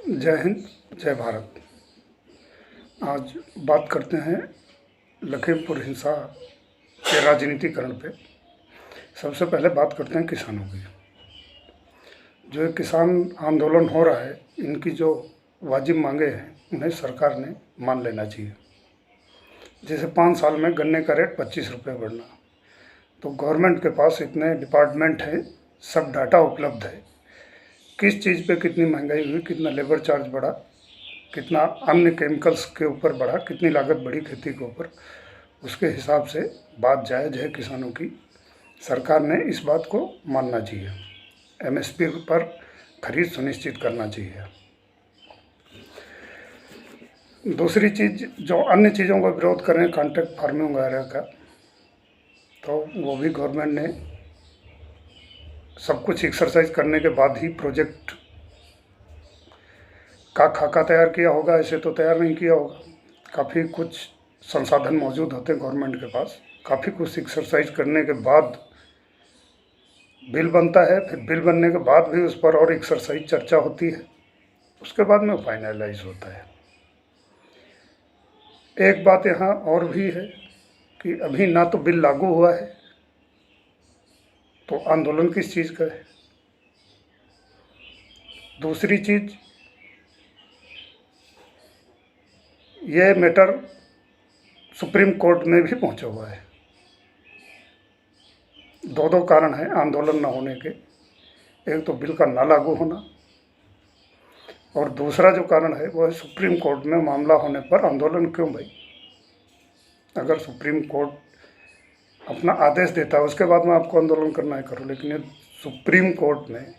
जय हिंद, जय भारत। आज बात करते हैं लखीमपुर हिंसा के राजनीतिकरण पे। सबसे पहले बात करते हैं किसानों की। जो ये किसान आंदोलन हो रहा है, इनकी जो वाजिब मांगे हैं उन्हें सरकार ने मान लेना चाहिए। जैसे 5 साल में गन्ने का रेट 25 रुपये बढ़ना, तो गवर्नमेंट के पास इतने डिपार्टमेंट हैं, सब डाटा उपलब्ध है, किस चीज़ पे कितनी महंगाई हुई, कितना लेबर चार्ज बढ़ा, कितना अन्य केमिकल्स के ऊपर बढ़ा, कितनी लागत बढ़ी खेती के ऊपर, उसके हिसाब से बात जायज़ है किसानों की। सरकार ने इस बात को मानना चाहिए। एमएसपी पर खरीद सुनिश्चित करना चाहिए। दूसरी चीज़, जो अन्य चीज़ों का विरोध कर रहे हैं, कॉन्ट्रैक्ट फार्मिंग वगैरह का, तो वो भी गवर्नमेंट ने सब कुछ एक्सरसाइज करने के बाद ही प्रोजेक्ट का खाका तैयार किया होगा। ऐसे तो तैयार नहीं किया होगा। काफ़ी कुछ संसाधन मौजूद होते हैं गवर्नमेंट के पास, काफ़ी कुछ एक्सरसाइज करने के बाद बिल बनता है। फिर बिल बनने के बाद भी उस पर और एक्सरसाइज चर्चा होती है, उसके बाद में फाइनलाइज होता है। एक बात यहाँ और भी है कि अभी ना तो बिल लागू हुआ है, तो आंदोलन किस चीज़ का है। दूसरी चीज़, ये मैटर सुप्रीम कोर्ट में भी पहुंचा हुआ है। दो कारण हैं आंदोलन न होने के। एक तो बिल का ना लागू होना, और दूसरा जो कारण है वो है सुप्रीम कोर्ट में मामला होने पर आंदोलन क्यों भाई। अगर सुप्रीम कोर्ट अपना आदेश देता है उसके बाद में आपको आंदोलन करना है करो, लेकिन ये सुप्रीम कोर्ट में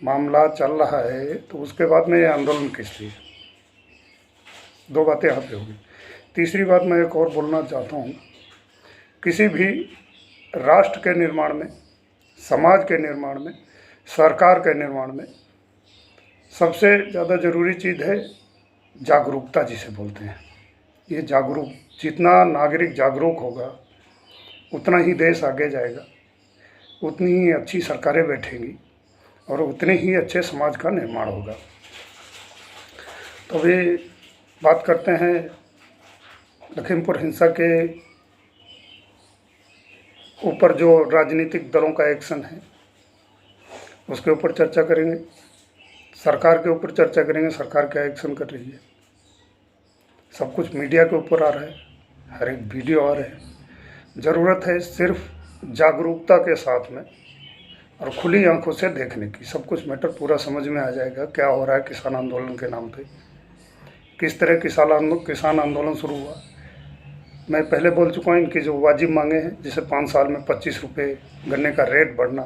मामला चल रहा है तो उसके बाद में ये आंदोलन किस लिए। दो बातें यहाँ पे होगी। तीसरी बात मैं एक और बोलना चाहता हूँ, किसी भी राष्ट्र के निर्माण में, समाज के निर्माण में, सरकार के निर्माण में सबसे ज़्यादा ज़रूरी चीज़ है जागरूकता, जिसे बोलते हैं। ये जितना नागरिक जागरूक होगा उतना ही देश आगे जाएगा, उतनी ही अच्छी सरकारें बैठेंगी और उतने ही अच्छे समाज का निर्माण होगा। तो अभी बात करते हैं लखीमपुर हिंसा के ऊपर जो राजनीतिक दलों का एक्शन है उसके ऊपर चर्चा करेंगे। सरकार के ऊपर चर्चा करेंगे, सरकार क्या एक्शन कर रही है। सब कुछ मीडिया के ऊपर आ रहा है, हर एक वीडियो आ रहे हैं। ज़रूरत है सिर्फ जागरूकता के साथ में और खुली आंखों से देखने की। सब कुछ मैटर पूरा समझ में आ जाएगा क्या हो रहा है किसान आंदोलन के नाम पे, किस तरह किसान आंदोलन शुरू हुआ। मैं पहले बोल चुका हूँ, इनकी जो वाजिब मांगे हैं, जैसे 5 साल में 25 रुपये गन्ने का रेट बढ़ना,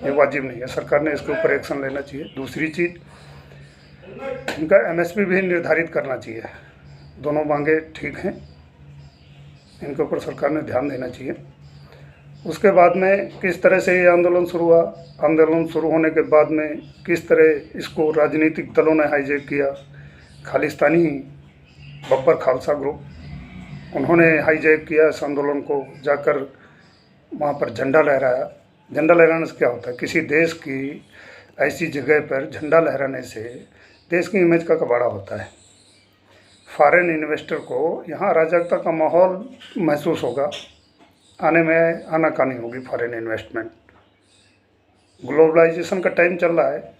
ये वाजिब नहीं है। सरकार ने इसके ऊपर एक्शन लेना चाहिए। दूसरी चीज़, इनका एमएसपी भी निर्धारित करना चाहिए। दोनों मांगे ठीक हैं, इनके ऊपर सरकार ने ध्यान देना चाहिए। उसके बाद में किस तरह से ये आंदोलन शुरू हुआ, आंदोलन शुरू होने के बाद में किस तरह इसको राजनीतिक दलों ने हाईजैक किया। खालिस्तानी बब्बर खालसा ग्रुप, उन्होंने हाईजैक किया इस आंदोलन को, जाकर वहाँ पर झंडा लहराया। झंडा लहराने से क्या होता है, किसी देश की ऐसी जगह पर झंडा लहराने से देश की इमेज का कबाड़ा होता है। फॉरेन इन्वेस्टर को यहाँ अराजकता का माहौल महसूस होगा, आने में आनाकानी होगी फॉरेन इन्वेस्टमेंट। ग्लोबलाइजेशन का टाइम चल रहा है,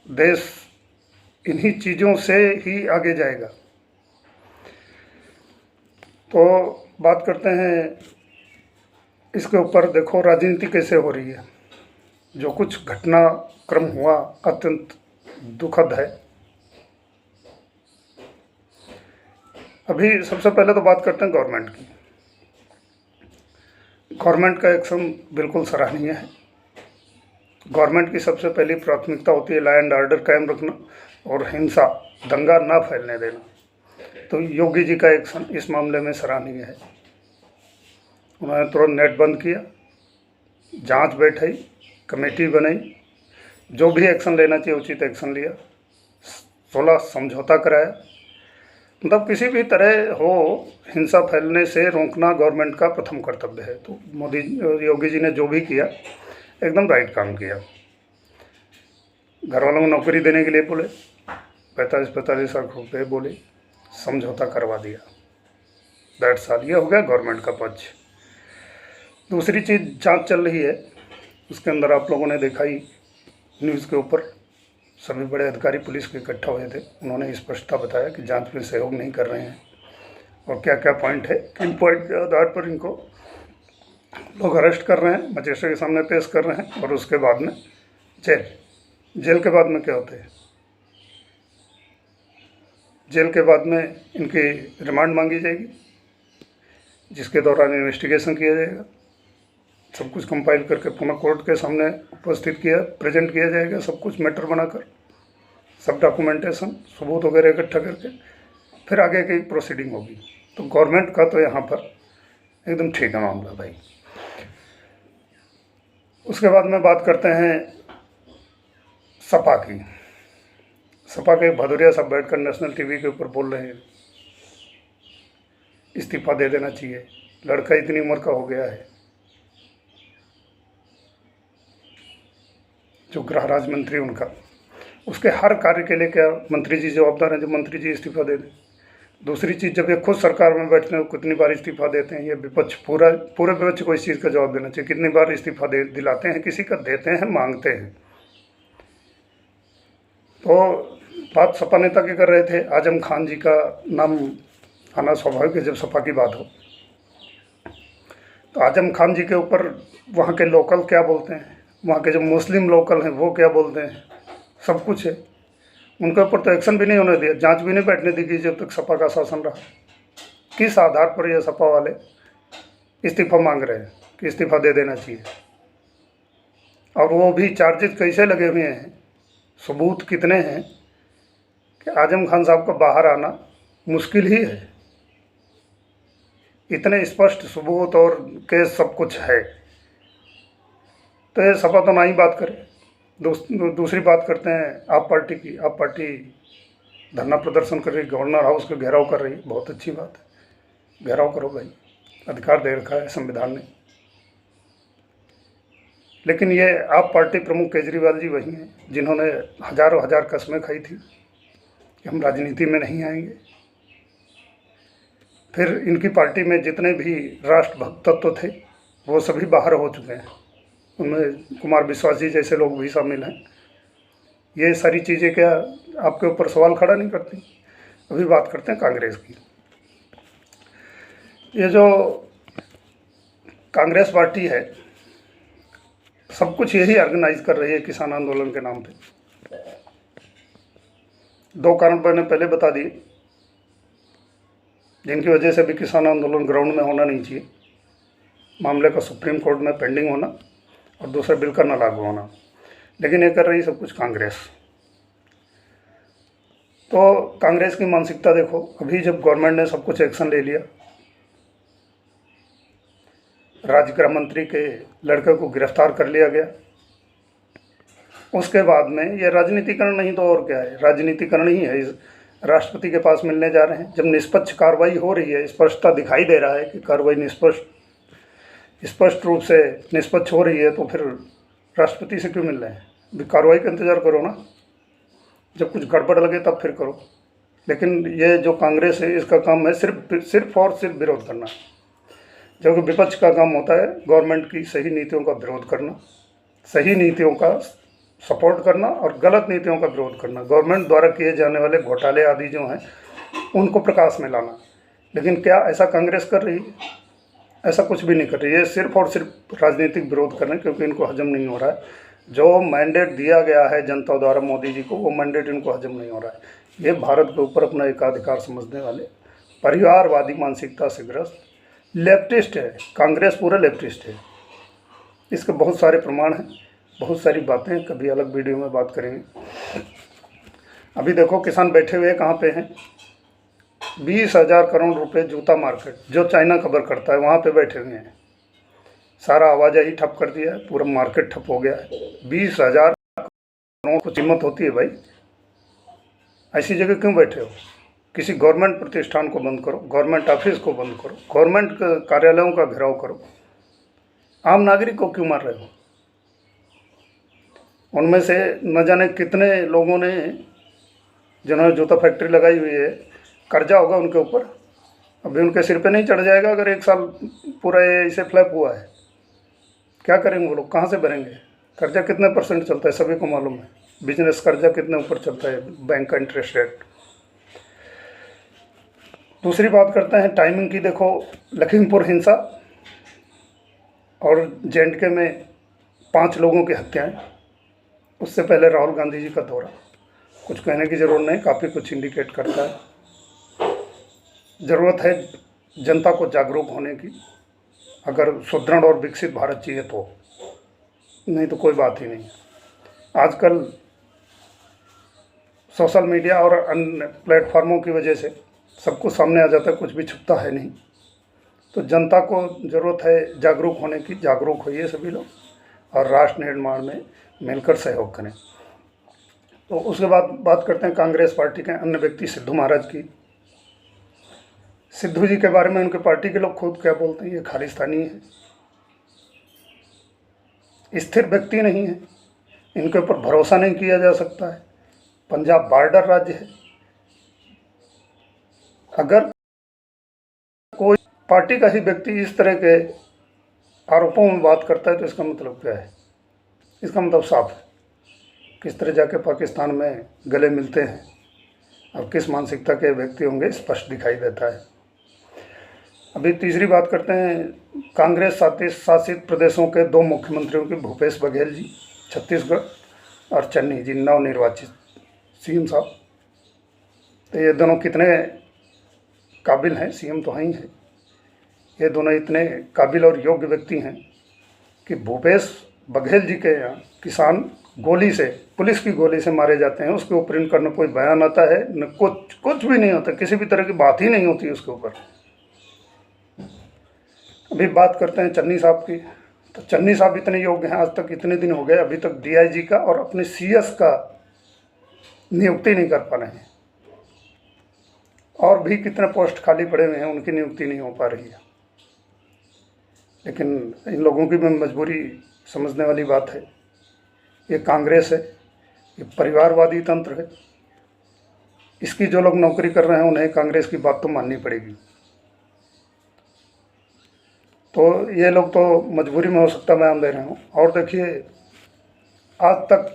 देश इन्हीं चीज़ों से ही आगे जाएगा। तो बात करते हैं इसके ऊपर। देखो राजनीति कैसे हो रही है। जो कुछ घटनाक्रम हुआ अत्यंत दुखद है। अभी सबसे पहले तो बात करते हैं गवर्नमेंट की। गवर्नमेंट का एक्शन बिल्कुल सराहनीय है। गवर्नमेंट की सबसे पहली प्राथमिकता होती है लॉ एंड ऑर्डर कायम रखना और हिंसा, दंगा ना फैलने देना। तो योगी जी का एक्शन इस मामले में सराहनीय है। उन्होंने तुरंत नेट बंद किया, जांच बैठाई, कमेटी बनाई, जो भी एक्शन लेना चाहिए उचित एक्शन लिया, 16 समझौता कराया। मतलब किसी भी तरह हो हिंसा फैलने से रोकना गवर्नमेंट का प्रथम कर्तव्य है। तो योगी जी ने जो भी किया एकदम राइट काम किया। घर वालों को नौकरी देने के लिए बोले, 45-45 लाख रुपये बोले, समझौता करवा दिया। दैट साल ये हो गया गवर्नमेंट का पक्ष। दूसरी चीज़ जांच चल रही है, उसके अंदर आप लोगों ने देखा ही न्यूज़ के ऊपर सभी बड़े अधिकारी पुलिस के इकट्ठा हुए थे। उन्होंने स्पष्टता बताया कि जांच में सहयोग नहीं कर रहे हैं और क्या क्या पॉइंट है, किन पॉइंट के आधार पर इनको लोग अरेस्ट कर रहे हैं, मजिस्ट्रेट के सामने पेश कर रहे हैं और उसके बाद में जेल के बाद में क्या होते हैं, जेल के बाद में इनकी रिमांड मांगी जाएगी, जिसके दौरान इन्वेस्टिगेशन किया जाएगा, सब कुछ कंपाइल करके पुनः कोर्ट के सामने उपस्थित प्रेजेंट किया जाएगा, सब कुछ मैटर बनाकर, सब डॉक्यूमेंटेशन सबूत वगैरह इकट्ठा करके फिर आगे की प्रोसीडिंग होगी। तो गवर्नमेंट का तो यहाँ पर एकदम ठीक है मामला भाई। उसके बाद में बात करते हैं सपा की। सपा के भदौरिया साहब बैठकर नेशनल टीवी के ऊपर बोल रहे हैं इस्तीफा दे देना चाहिए, लड़का इतनी उम्र का हो गया है। जो गृह राज्य मंत्री उनका, उसके हर कार्य के लिए क्या मंत्री जी जवाबदार हैं, जब मंत्री जी इस्तीफा दे दें। दूसरी चीज़, जब ये खुद सरकार में बैठते हैं कितनी बार इस्तीफा देते हैं, ये विपक्ष पूरे विपक्ष को इस चीज़ का जवाब देना चाहिए, कितनी बार इस्तीफा दिलाते हैं किसी का, देते हैं, मांगते हैं। तो बात सपा नेता की कर रहे थे, आजम खान जी का नाम आना स्वाभाविक है जब सपा की बात हो। तो आजम खान जी के ऊपर वहाँ के लोकल क्या बोलते हैं, वहाँ के जो मुस्लिम लोकल हैं वो क्या बोलते हैं, सब कुछ है। उनके ऊपर तो एक्शन भी नहीं होने दिया, जांच भी नहीं बैठने दी गई जब तक सपा का शासन रहा। किस आधार पर ये सपा वाले इस्तीफा मांग रहे हैं कि इस्तीफा दे देना चाहिए, और वो भी चार्जेस कैसे लगे हुए हैं, सबूत कितने हैं कि आजम खान साहब का बाहर आना मुश्किल ही है। इतने स्पष्ट सबूत और केस सब कुछ है, तो ये सपा तो ना ही बात करे। दूसरी बात करते हैं आप पार्टी की। आप पार्टी धरना प्रदर्शन कर रही, गवर्नर हाउस का घेराव कर रही, बहुत अच्छी बात है, घेराव करो भाई, अधिकार दे रखा है संविधान ने। लेकिन ये आप पार्टी प्रमुख केजरीवाल जी वही हैं जिन्होंने हजारों हजार कस्में खाई थी कि हम राजनीति में नहीं आएंगे। फिर इनकी पार्टी में जितने भी राष्ट्रभक्त तत्व थे वो सभी बाहर हो चुके हैं, उनमें कुमार विश्वास जी जैसे लोग भी शामिल हैं। ये सारी चीज़ें क्या आपके ऊपर सवाल खड़ा नहीं करती। अभी बात करते हैं कांग्रेस की। ये जो कांग्रेस पार्टी है, सब कुछ यही ऑर्गेनाइज कर रही है किसान आंदोलन के नाम पे। दो कारण मैंने पहले बता दिए जिनकी वजह से भी किसान आंदोलन ग्राउंड में होना नहीं चाहिए। मामले का सुप्रीम कोर्ट में पेंडिंग होना और दूसरा बिल का न लागू होना। लेकिन ये कर रही सब कुछ कांग्रेस। तो कांग्रेस की मानसिकता देखो, अभी जब गवर्नमेंट ने सब कुछ एक्शन ले लिया, राज्य गृह मंत्री के लड़के को गिरफ्तार कर लिया गया, उसके बाद में ये राजनीतिकरण नहीं तो और क्या है, राजनीतिकरण ही है। राष्ट्रपति के पास मिलने जा रहे हैं, जब निष्पक्ष कार्रवाई हो रही है, स्पष्टता दिखाई दे रहा है कि कार्रवाई स्पष्ट रूप से निष्पक्ष हो रही है, तो फिर राष्ट्रपति से क्यों मिल रहे हैं? अभी कार्रवाई का इंतज़ार करो ना, जब कुछ गड़बड़ लगे तब फिर करो। लेकिन ये जो कांग्रेस है, इसका काम है सिर्फ और सिर्फ विरोध करना, जबकि विपक्ष का काम होता है गवर्नमेंट की सही नीतियों का विरोध करना, सही नीतियों का सपोर्ट करना और गलत नीतियों का विरोध करना, गवर्नमेंट द्वारा किए जाने वाले घोटाले आदि जो हैं उनको प्रकाश में लाना। लेकिन क्या ऐसा कांग्रेस कर रही है? ऐसा कुछ भी नहीं कर रही है। सिर्फ और सिर्फ राजनीतिक विरोध कर रहे हैं, क्योंकि इनको हजम नहीं हो रहा है। जो मैंडेट दिया गया है जनता द्वारा मोदी जी को, वो मैंडेट इनको हजम नहीं हो रहा है। ये भारत के ऊपर अपना एकाधिकार समझने वाले परिवारवादी मानसिकता से ग्रस्त लेफ्टिस्ट है। कांग्रेस पूरा लेफ्टिस्ट है। इसके बहुत सारे प्रमाण हैं, बहुत सारी बातें कभी अलग वीडियो में बात करेंगे। अभी देखो किसान बैठे हुए कहाँ पे हैं, 20,000 करोड़ रुपए जूता मार्केट जो चाइना कवर करता है वहाँ पे बैठे हुए हैं। सारा आवाजाही ठप कर दिया है, पूरा मार्केट ठप हो गया है। 20,000 करोड़ की कीमत होती है भाई, ऐसी जगह क्यों बैठे हो? किसी गवर्नमेंट प्रतिष्ठान को बंद करो, गवर्नमेंट ऑफिस को बंद करो, गवर्नमेंट कार्यालयों का घेराव करो। आम नागरिक को क्यों मार रहे हो? उनमें से न जाने कितने लोगों ने, जिन्होंने जूता फैक्ट्री लगाई हुई है, कर्जा होगा उनके ऊपर, अभी उनके सिर पे नहीं चढ़ जाएगा अगर 1 साल पूरा ये इसे फ्लैप हुआ है। क्या करेंगे वो लोग, कहाँ से भरेंगे? कर्जा कितने परसेंट चलता है सभी को मालूम है, बिजनेस कर्जा कितने ऊपर चलता है, बैंक का इंटरेस्ट रेट। दूसरी बात करते हैं टाइमिंग की। देखो, लखीमपुर हिंसा और J&K में 5 लोगों की हत्याएं, उससे पहले राहुल गांधी जी का दौरा, कुछ कहने की ज़रूरत नहीं, काफ़ी कुछ इंडिकेट करता है। ज़रूरत है जनता को जागरूक होने की, अगर सुदृढ़ और विकसित भारत चाहिए तो, नहीं तो कोई बात ही नहीं। आजकल सोशल मीडिया और अन्य प्लेटफार्मों की वजह से सब कुछ सामने आ जाता है, कुछ भी छुपता है नहीं। तो जनता को ज़रूरत है जागरूक होने की, जागरूक होइए सभी लोग और राष्ट्र निर्माण में मिलकर सहयोग करें। तो उसके बाद बात करते हैं कांग्रेस पार्टी के अन्य व्यक्ति सिद्धू महाराज की। सिद्धू जी के बारे में उनके पार्टी के लोग खुद क्या बोलते हैं, ये खालिस्तानी है, स्थिर व्यक्ति नहीं है, इनके ऊपर भरोसा नहीं किया जा सकता है, पंजाब बॉर्डर राज्य है। अगर कोई पार्टी का ही व्यक्ति इस तरह के आरोपों में बात करता है तो इसका मतलब क्या है? इसका मतलब साफ है, किस तरह जाके पाकिस्तान में गले मिलते हैं और किस मानसिकता के व्यक्ति होंगे स्पष्ट दिखाई देता है। अभी तीसरी बात करते हैं कांग्रेस शासित प्रदेशों के 2 मुख्यमंत्रियों की, भूपेश बघेल जी छत्तीसगढ़ और चन्नी जी नवनिर्वाचित सीएम साहब। तो ये दोनों कितने काबिल हैं, सीएम तो हैं ही हैं, ये दोनों इतने काबिल और योग्य व्यक्ति हैं कि भूपेश बघेल जी के यहाँ किसान गोली से, पुलिस की गोली से मारे जाते हैं, उसके ऊपर इनका न कोई बयान आता है, न कुछ भी नहीं होता, किसी भी तरह की बात ही नहीं होती उसके ऊपर। अभी बात करते हैं चन्नी साहब की। तो चन्नी साहब इतने योग्य हैं, आज तक इतने दिन हो गए अभी तक DIG का और अपने CS का नियुक्ति नहीं कर पा रहे हैं, और भी कितने पोस्ट खाली पड़े हुए हैं, उनकी नियुक्ति नहीं हो पा रही है। लेकिन इन लोगों की भी मजबूरी समझने वाली बात है। ये कांग्रेस है, ये परिवारवादी तंत्र है, इसकी जो लोग नौकरी कर रहे हैं उन्हें कांग्रेस की बात तो माननी पड़ेगी। तो ये लोग तो मजबूरी में हो सकता मैं दे रहा हूँ। और देखिए, आज तक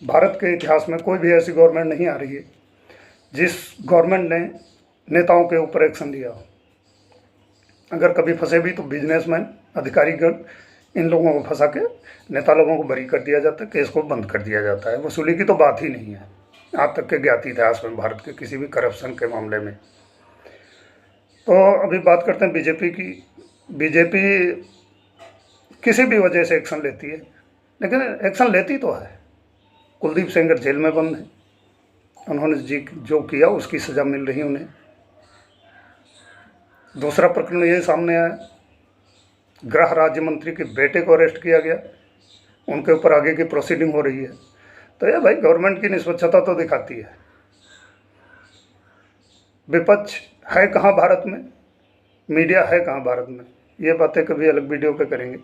भारत के इतिहास में कोई भी ऐसी गवर्नमेंट नहीं आ रही है जिस गवर्नमेंट ने नेताओं के ऊपर एक्शन लिया। अगर कभी फंसे भी तो बिजनेसमैन, अधिकारीगण, इन लोगों को फंसा के नेता लोगों को बरी कर दिया जाता है, केस को बंद कर दिया जाता है। वसूली की तो बात ही नहीं है आज तक के ज्ञात इतिहास में भारत के किसी भी करप्शन के मामले में। तो अभी बात करते हैं बीजेपी की। बीजेपी किसी भी वजह से एक्शन लेती है, लेकिन एक्शन लेती तो है। कुलदीप सेंगर जेल में बंद है, उन्होंने जो किया उसकी सज़ा मिल रही उन्हें। दूसरा प्रकरण ये सामने आया, गृह राज्य मंत्री के बेटे को अरेस्ट किया गया, उनके ऊपर आगे की प्रोसीडिंग हो रही है। तो ये भाई गवर्नमेंट की निष्पक्षता तो दिखाती है। विपक्ष है कहाँ भारत में, मीडिया है कहाँ भारत में, ये बातें कभी अलग वीडियो पे करेंगे।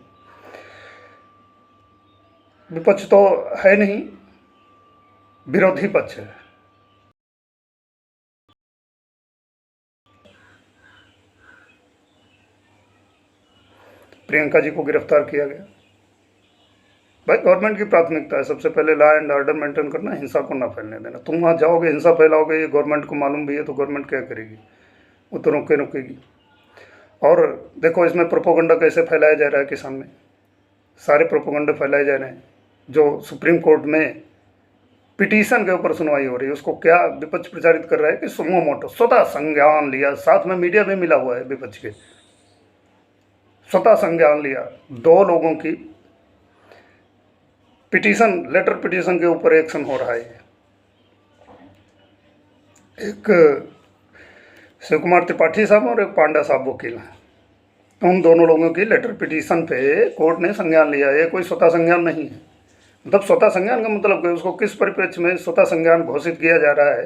विपक्ष तो है नहीं, विरोधी पक्ष है। प्रियंका जी को गिरफ्तार किया गया। भाई गवर्नमेंट की प्राथमिकता है सबसे पहले लॉ एंड ऑर्डर मेंटेन करना, हिंसा को ना फैलने देना। तुम वहाँ जाओगे, हिंसा फैलाओगे, ये गवर्नमेंट को मालूम भी है, तो गवर्नमेंट क्या करेगी? वो तो रुकेगी। और देखो इसमें प्रोपोगंडा कैसे फैलाया जा रहा है किसान में, सारे प्रोपोगंडे फैलाए जा रहे हैं। जो सुप्रीम कोर्ट में पिटीशन के ऊपर सुनवाई हो रही है, उसको क्या विपक्ष प्रचारित कर रहा है कि सुमो मोटो स्वतः संज्ञान लिया, साथ में मीडिया भी मिला हुआ है विपक्ष के, स्वतः संज्ञान लिया। 2 लोगों की लेटर पिटीशन के ऊपर एक्शन हो रहा है। एक शिव कुमार त्रिपाठी साहब और एक पांडा साहब वकील हैं। उन दोनों लोगों की लेटर पिटीशन पे कोर्ट ने संज्ञान लिया। ये कोई स्वतः संज्ञान नहीं है। मतलब स्वतः संज्ञान का मतलब उसको किस परिप्रेक्ष्य में स्वतः संज्ञान घोषित किया जा रहा है?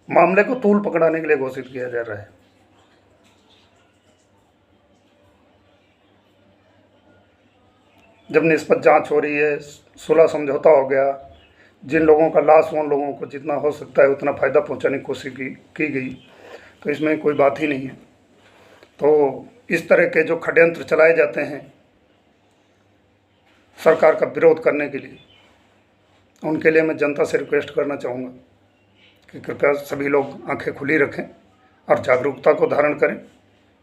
मामले को तूल पकड़ाने के लिए घोषित किया जा रहा है। जब निष्पक्ष जांच हो रही है, सुलह समझौता हो गया, जिन लोगों का लॉस हुआ उन लोगों को जितना हो सकता है उतना फ़ायदा पहुंचाने की कोशिश की गई, तो इसमें कोई बात ही नहीं है। तो इस तरह के जो षड्यंत्र चलाए जाते हैं सरकार का विरोध करने के लिए, उनके लिए मैं जनता से रिक्वेस्ट करना चाहूँगा कि कृपया सभी लोग आंखें खुली रखें और जागरूकता को धारण करें,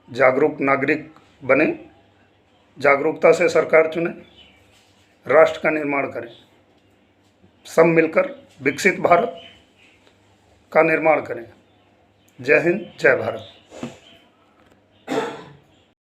जागरूक नागरिक बने, जागरूकता से सरकार चुने, राष्ट्र का निर्माण करें, सब मिलकर विकसित भारत का निर्माण करें। जय हिंद, जय भारत।